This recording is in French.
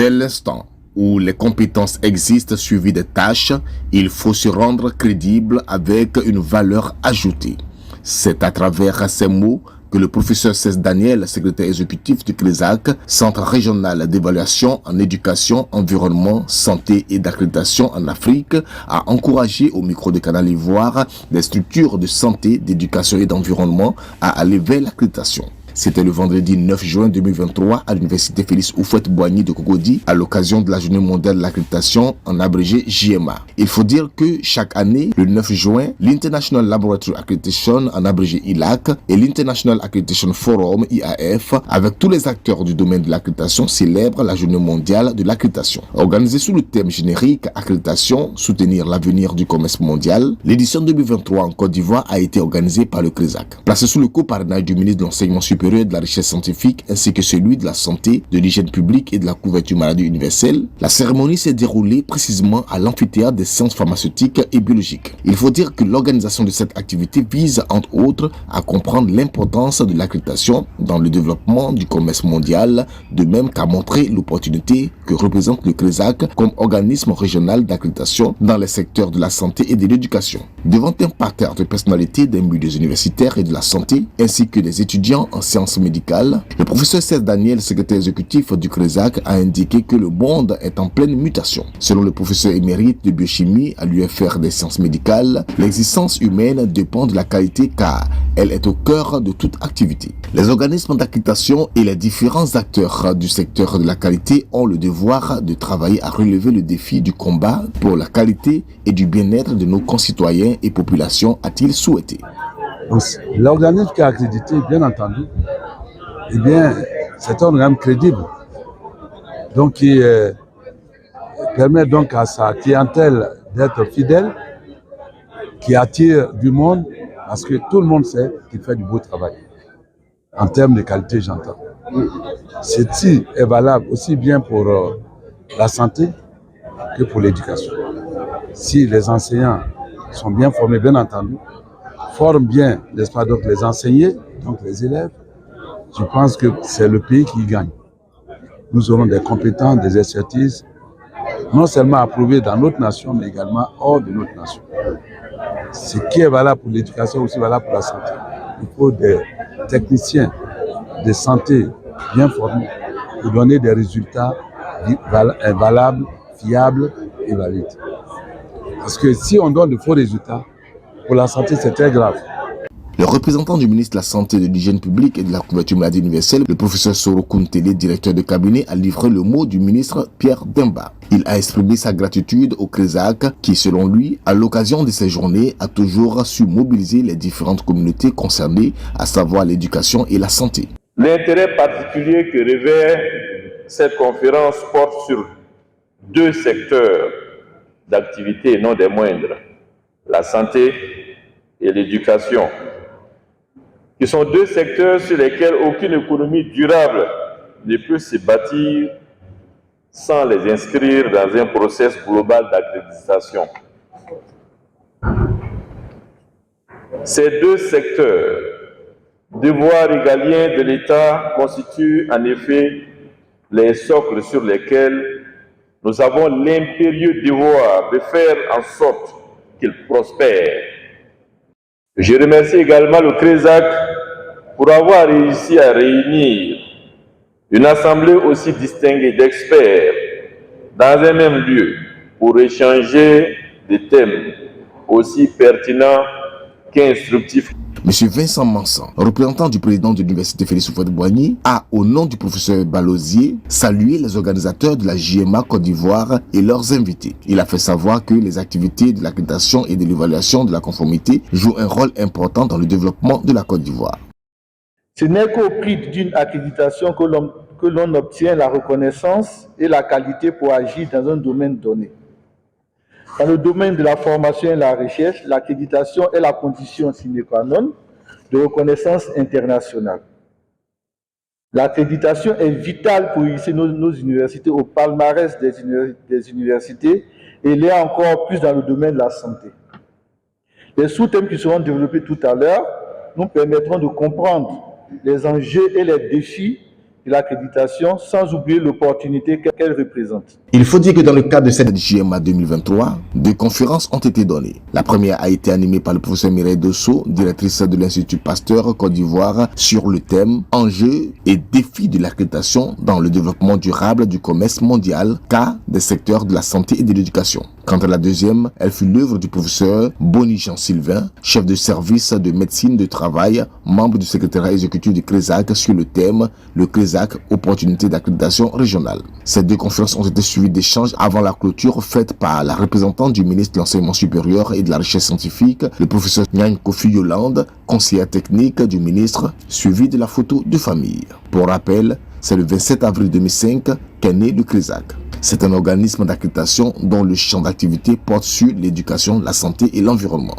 Dès l'instant où les compétences existent suivies des tâches, il faut se rendre crédible avec une valeur ajoutée. C'est à travers ces mots que le professeur Cesc Daniel, secrétaire exécutif du CRESAC, Centre régional d'évaluation en éducation, environnement, santé et d'accréditation en Afrique, a encouragé au micro de Canal Ivoire des structures de santé, d'éducation et d'environnement à aller vers l'accréditation. C'était le vendredi 9 juin 2023 à l'université Félix Houphouët-Boigny de Cocody à l'occasion de la journée mondiale de l'accréditation en abrégé JMA. Il faut dire que chaque année, le 9 juin, l'International Laboratory Accreditation en abrégé ILAC et l'International Accreditation Forum IAF avec tous les acteurs du domaine de l'accréditation célèbrent la journée mondiale de l'accréditation. Organisée sous le thème générique accréditation, soutenir l'avenir du commerce mondial, l'édition 2023 en Côte d'Ivoire a été organisée par le CRESAC. Placée sous le co-parrainage du ministre de l'Enseignement supérieur de la recherche scientifique ainsi que celui de la santé, de l'hygiène publique et de la couverture maladie universelle, la cérémonie s'est déroulée précisément à l'amphithéâtre des sciences pharmaceutiques et biologiques. Il faut dire que l'organisation de cette activité vise entre autres à comprendre l'importance de l'accréditation dans le développement du commerce mondial, de même qu'à montrer l'opportunité que représente le CRESAC comme organisme régional d'accréditation dans les secteurs de la santé et de l'éducation. Devant un parterre de personnalités des milieux universitaires et de la santé, ainsi que des étudiants en sciences médicales, le professeur Cesc Daniel, secrétaire exécutif du CRESAC, a indiqué que le monde est en pleine mutation. Selon le professeur émérite de biochimie à l'UFR des sciences médicales, l'existence humaine dépend de la qualité car elle est au cœur de toute activité. Les organismes d'accréditation et les différents acteurs du secteur de la qualité ont le devoir de travailler à relever le défi du combat pour la qualité et du bien-être de nos concitoyens et populations, a-t-il souhaité. L'organisme qui est accrédité, bien entendu, eh bien, c'est un organisme crédible, donc qui permet donc à sa clientèle d'être fidèle, qui attire du monde, parce que tout le monde sait qu'il fait du beau travail. En termes de qualité, j'entends. Ceci est valable aussi bien pour la santé que pour l'éducation. Si les enseignants sont bien formés, bien entendu, forment bien, n'est-ce pas, donc les enseignés, donc les élèves, je pense que c'est le pays qui gagne. Nous aurons des compétences, des expertises, non seulement approuvées dans notre nation, mais également hors de notre nation. Ce qui est valable pour l'éducation, aussi valable pour la santé. Il faut des techniciens de santé bien formés pour donner des résultats valables, fiables et valides. Parce que si on donne de faux résultats, pour la santé, c'est très grave. Le représentant du ministre de la Santé, de l'Hygiène publique et de la couverture maladie universelle, le professeur Soro Kuntele, directeur de cabinet, a livré le mot du ministre Pierre Demba. Il a exprimé sa gratitude au CRESAC qui, selon lui, à l'occasion de ces journées, a toujours su mobiliser les différentes communautés concernées, à savoir l'éducation et la santé. L'intérêt particulier que revêt cette conférence porte sur deux secteurs d'activité, non des moindres, la santé et l'éducation, qui sont deux secteurs sur lesquels aucune économie durable ne peut se bâtir sans les inscrire dans un processus global d'accréditation. Ces deux secteurs, devoirs régaliens de l'État, constituent en effet les socles sur lesquels nous avons l'impérieux devoir de faire en sorte qu'ils prospèrent. Je remercie également le CRESAC pour avoir réussi à réunir une assemblée aussi distinguée d'experts dans un même lieu pour échanger des thèmes aussi pertinents qu'instructifs. M. Vincent Mansan, représentant du président de l'université Félix Houphouët-Boigny, a, au nom du professeur Balosier, salué les organisateurs de la JMA Côte d'Ivoire et leurs invités. Il a fait savoir que les activités de l'accréditation et de l'évaluation de la conformité jouent un rôle important dans le développement de la Côte d'Ivoire. Ce n'est qu'au prix d'une accréditation que l'on obtient la reconnaissance et la qualité pour agir dans un domaine donné. Dans le domaine de la formation et la recherche, l'accréditation est la condition sine qua non de reconnaissance internationale. L'accréditation est vitale pour hisser nos universités au palmarès des universités et l'est encore plus dans le domaine de la santé. Les sous-thèmes qui seront développés tout à l'heure nous permettront de comprendre les enjeux et les défis de l'accréditation, sans oublier l'opportunité qu'elle représente. Il faut dire que dans le cadre de cette JMA 2023, deux conférences ont été données. La première a été animée par le professeur Mireille Dosso, directrice de l'Institut Pasteur Côte d'Ivoire, sur le thème « Enjeux et défis de l'accréditation dans le développement durable du commerce mondial, cas des secteurs de la santé et de l'éducation ». Quant à la deuxième, elle fut l'œuvre du professeur Boni Jean-Sylvain, chef de service de médecine de travail, membre du secrétariat exécutif du CRESAC sur le thème « Le CRESAC, opportunité d'accréditation régionale ». Ces deux conférences ont été suivies d'échanges avant la clôture faite par la représentante du ministre de l'Enseignement supérieur et de la Recherche scientifique, le professeur Nyan Kofi Yolande, conseillère technique du ministre, suivi de la photo de famille. Pour rappel, c'est le 27 avril 2005 qu'est né le CRESAC. C'est un organisme d'accréditation dont le champ d'activité porte sur l'éducation, la santé et l'environnement.